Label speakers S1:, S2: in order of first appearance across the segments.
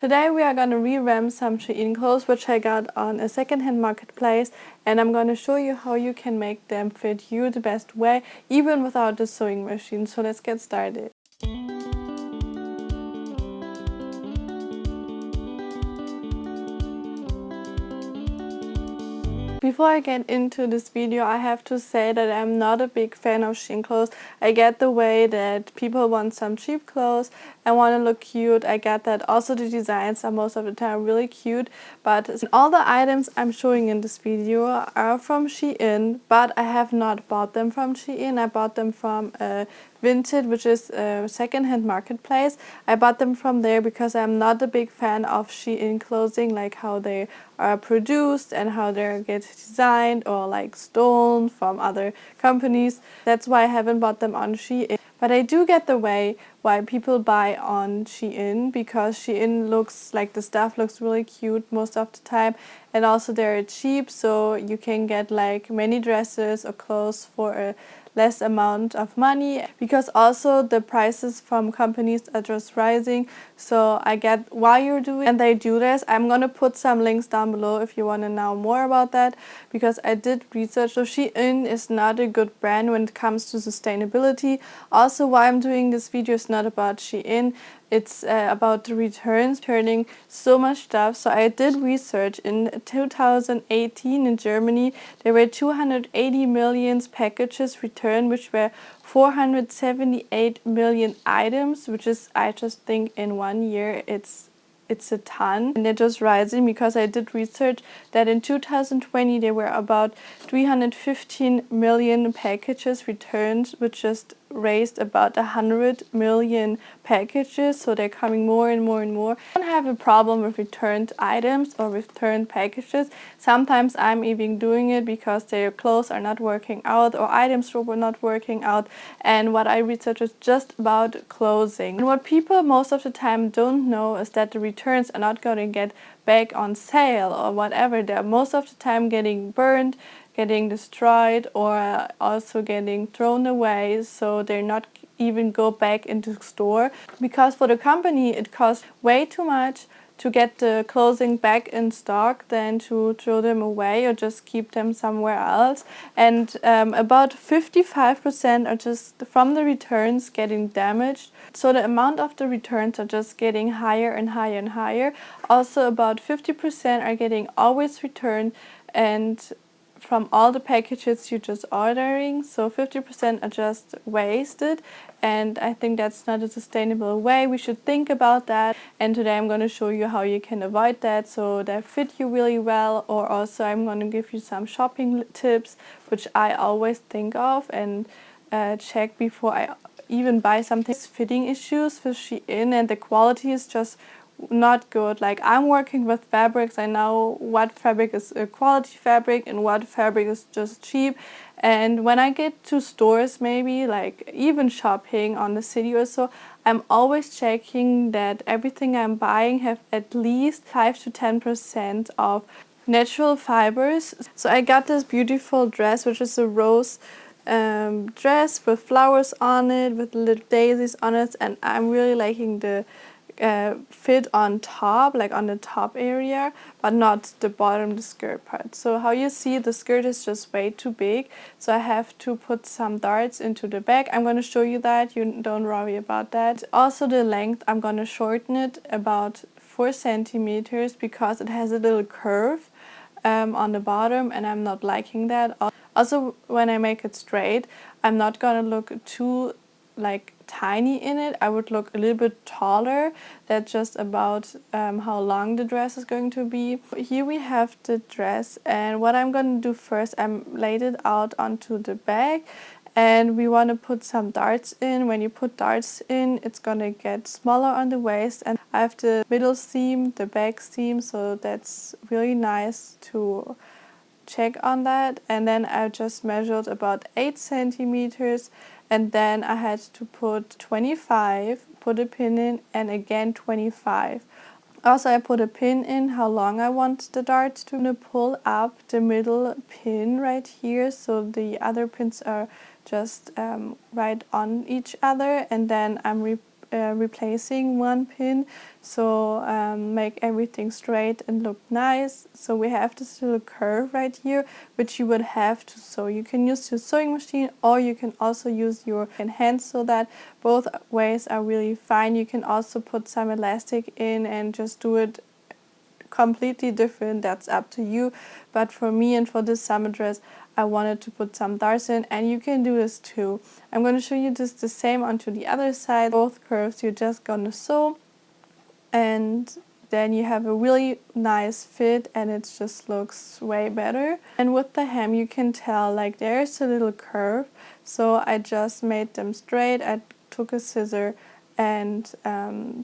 S1: Today we are going to revamp some Shein clothes which I got on a secondhand marketplace, and I'm going to show you how you can make them fit you the best way even without the sewing machine. So let's get started. Before I get into this video, I have to say that I'm not a big fan of Shein clothes. I get the way that people want some cheap clothes and want to look cute. I get that also the designs are most of the time really cute, but all the items I'm showing in this video are from Shein, but I have not bought them from Shein. I bought them from Vinted, which is a secondhand marketplace. I bought them from there because I'm not a big fan of Shein clothing, like how they are produced and how they get designed or like stolen from other companies. That's why I haven't bought them on Shein. But I do get the way why people buy on Shein, because Shein looks like the stuff looks really cute most of the time, and also they're cheap, so you can get like many dresses or clothes for a less amount of money, because also the prices from companies are just rising. So I get why you're doing and they do this. I'm gonna put some links down below if you want to know more about that, because I did research. So Shein is not a good brand when it comes to sustainability. Also, why I'm doing this video is not about Shein. It's about the returns, returning so much stuff. So I did research. In 2018 in Germany, there were 280 million packages returned, which were 478 million items, which is, I just think in 1 year, it's a ton, and they're just rising, because I did research that in 2020 there were about 315 million packages returned, which just raised about 100 million packages. So they're coming more and more and more. I don't have a problem with returned items or returned packages. Sometimes I'm even doing it because their clothes are not working out or items were not working out, and what I researched is just about clothing. And what people most of the time don't know is that the returns are not going to get back on sale or whatever. They're most of the time getting burned, getting destroyed, or also getting thrown away, so they're not even go back into store, because for the company it costs way too much to get the clothing back in stock than to throw them away or just keep them somewhere else. And about 55% are just from the returns getting damaged. So the amount of the returns are just getting higher and higher and higher. Also, about 50% are getting always returned, and from all the packages you're just ordering, so 50% are just wasted, and I think that's not a sustainable way. We should think about that, and today I'm going to show you how you can avoid that so they fit you really well. Or also I'm going to give you some shopping tips which I always think of and check before I even buy something. Fitting issues with Shein, and the quality is just not good. Like, I'm working with fabrics, I know what fabric is a quality fabric and what fabric is just cheap. And when I get to stores, maybe like even shopping on the city or so, I'm always checking that everything I'm buying have at least 5 to 10% of natural fibers. So I got this beautiful dress, which is a rose dress with flowers on it, with little daisies on it, and I'm really liking the fit on top, like on the top area, but not the bottom, the skirt part. So how you see, the skirt is just way too big, so I have to put some darts into the back. I'm going to show you that, you don't worry about that. Also the length, I'm going to shorten it about 4 centimeters because it has a little curve on the bottom, and I'm not liking that. Also, when I make it straight, I'm not going to look too like tiny in it. I would look a little bit taller. That's just about how long the dress is going to be. Here we have the dress, and what I'm going to do first, I'm laid it out onto the bag, and we want to put some darts in. When you put darts in, it's going to get smaller on the waist, and I have the middle seam, the back seam, so that's really nice to check on that. And then I just measured about 8 centimeters, and then I had to put 25, put a pin in, and again 25. Also, I put a pin in how long I want the darts to. I'm gonna pull up the middle pin right here, so the other pins are just right on each other, and then I'm replacing one pin, so make everything straight and look nice. So we have this little curve right here, which you would have to sew. You can use your sewing machine, or you can also use your hand sew that. Both ways are really fine. You can also put some elastic in and just do it completely different. That's up to you. But for me and for this summer dress, I wanted to put some darts in, and you can do this too. I'm going to show you just the same onto the other side. Both curves you're just gonna sew, and then you have a really nice fit, and it just looks way better. And with the hem you can tell like there's a little curve, so I just made them straight. I took a scissor and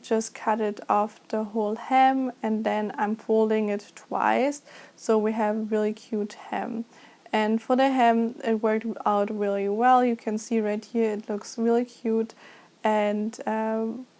S1: just cut it off the whole hem, and then I'm folding it twice, so we have a really cute hem. And for the hem, it worked out really well. You can see right here, it looks really cute and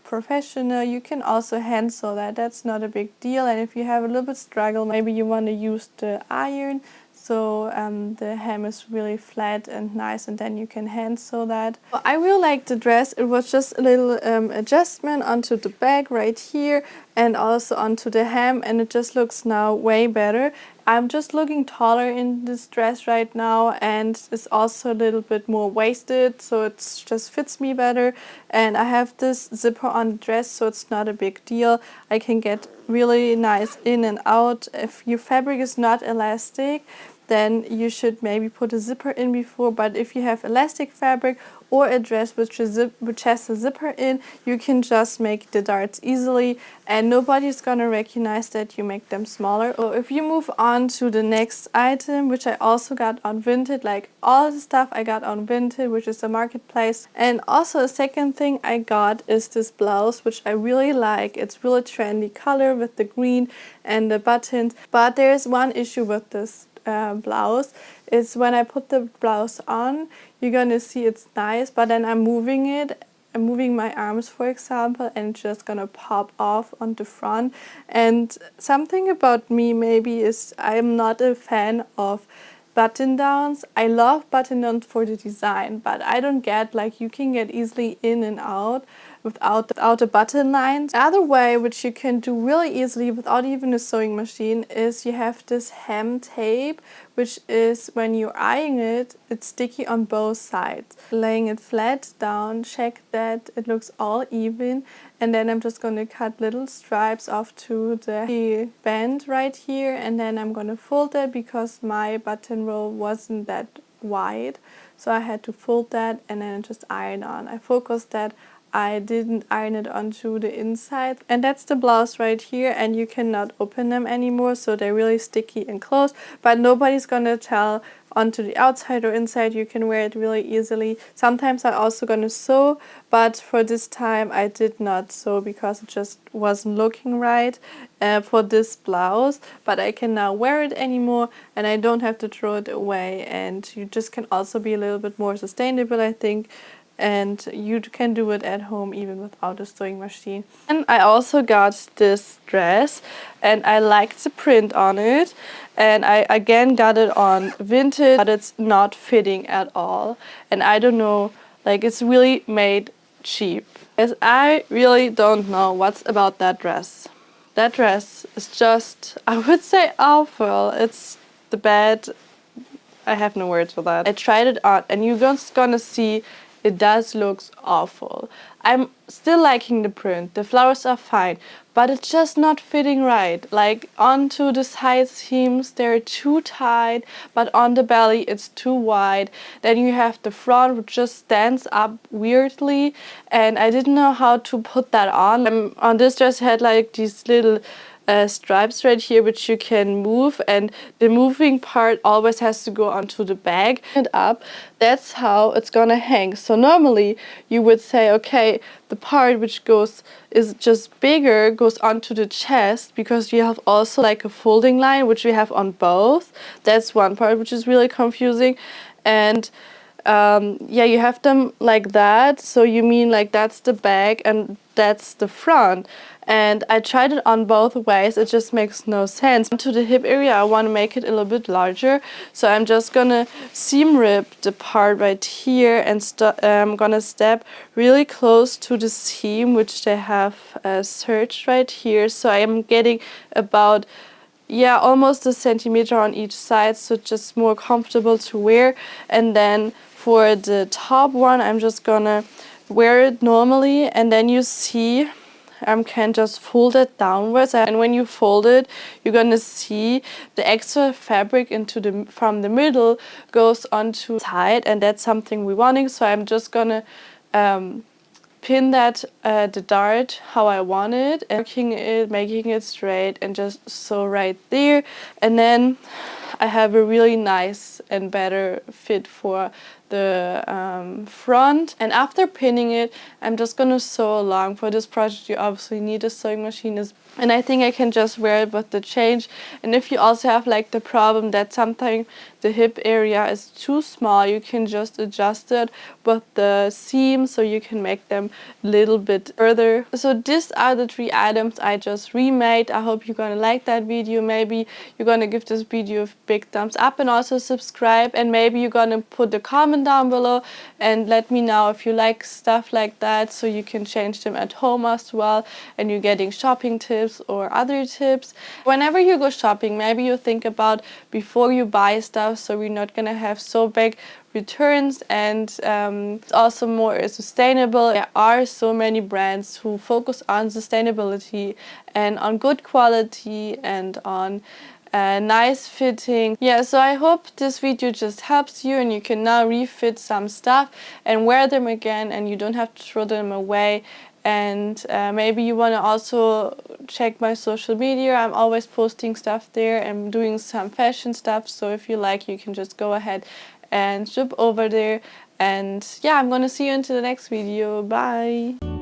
S1: professional. You can also hand sew that. That's not a big deal. And if you have a little bit struggle, maybe you want to use the iron, so the hem is really flat and nice, and then you can hand sew that. Well, I really like the dress. It was just a little adjustment onto the back right here and also onto the hem, and it just looks now way better. I'm just looking taller in this dress right now, and it's also a little bit more waisted, so it just fits me better. And I have this zipper on the dress, so it's not a big deal. I can get really nice in and out. If your fabric is not elastic, then you should maybe put a zipper in before. But if you have elastic fabric or a dress which has a zipper in, you can just make the darts easily, and nobody's gonna recognize that you make them smaller. Or if you move on to the next item, which I also got on Vinted, like all the stuff I got on Vinted, which is a marketplace. And also a second thing I got is this blouse, which I really like. It's really trendy color with the green and the buttons, but there's one issue with this blouse. Is when I put the blouse on, you're gonna see it's nice, but then I'm moving my arms, for example, and it's just gonna pop off on the front. And something about me maybe is I'm not a fan of button downs. I love button downs for the design, but I don't get, like, you can get easily in and out without a button line. The other way, which you can do really easily without even a sewing machine, is you have this hem tape, which is, when you're eyeing it, it's sticky on both sides. Laying it flat down, check that it looks all even, and then I'm just going to cut little stripes off to the band right here, and then I'm going to fold that because my button roll wasn't that wide, so I had to fold that and then just iron on. I focused that I didn't iron it onto the inside. And that's the blouse right here, and you cannot open them anymore, so they're really sticky and closed, but nobody's gonna tell onto the outside or inside. You can wear it really easily. Sometimes I'm also gonna sew, but for this time I did not sew because it just wasn't looking right for this blouse. But I can now wear it anymore, and I don't have to throw it away, and you just can also be a little bit more sustainable, I think. And you can do it at home even without a sewing machine. And I also got this dress, and I liked the print on it, and I again got it on Vinted, but it's not fitting at all, and I don't know, like, it's really made cheap. As I really don't know what's about that dress. That dress is just, I would say, awful. It's the bad, I have no words for that. I tried it on, and you're just gonna see it does look awful. I'm still liking the print. The flowers are fine, but it's just not fitting right. Like, onto the side seams, they're too tight, but on the belly it's too wide. Then you have the front, which just stands up weirdly, and I didn't know how to put that on. On this dress I had like these little stripes right here, which you can move, and the moving part always has to go onto the bag and up. That's how it's gonna hang. So normally you would say, okay, the part which is just bigger goes onto the chest, because you have also like a folding line, which we have on both. That's one part which is really confusing. And yeah, you have them like that, so you mean like that's the back and that's the front. and I tried it on both ways. It just makes no sense. To the hip area, I want to make it a little bit larger, so I'm just gonna seam rip the part right here, and I'm gonna step really close to the seam which they have serged right here, so I am getting about almost a centimeter on each side, so just more comfortable to wear. And then for the top one, I'm just gonna wear it normally, and then you see can just fold it downwards, and when you fold it, you're gonna see the extra fabric from the middle goes onto the side, and that's something we're wanting. So I'm just gonna pin that the dart how I want it, and making it straight, and just sew right there, and then I have a really nice and better fit for the front. And after pinning it, I'm just gonna sew along. For this project, you obviously need a sewing machine, and I think I can just wear it with the change. And if you also have like the problem that sometimes the hip area is too small, you can just adjust it with the seam, so you can make them a little bit further. So these are the 3 items I just remade. I hope you're gonna like that video. Maybe you're gonna give this video a big thumbs up, and also subscribe, and maybe you're gonna put a comment down below and let me know if you like stuff like that, so you can change them at home as well, and you're getting shopping tips or other tips. Whenever you go shopping, maybe you think about before you buy stuff, so we're not gonna have so big returns, and it's also more sustainable. There are so many brands who focus on sustainability and on good quality and on nice fitting. So I hope this video just helps you, and you can now refit some stuff and wear them again, and you don't have to throw them away. And maybe you want to also check my social media. I'm always posting stuff there and doing some fashion stuff, so if you like, you can just go ahead and jump over there. And I'm gonna see you into the next video. Bye.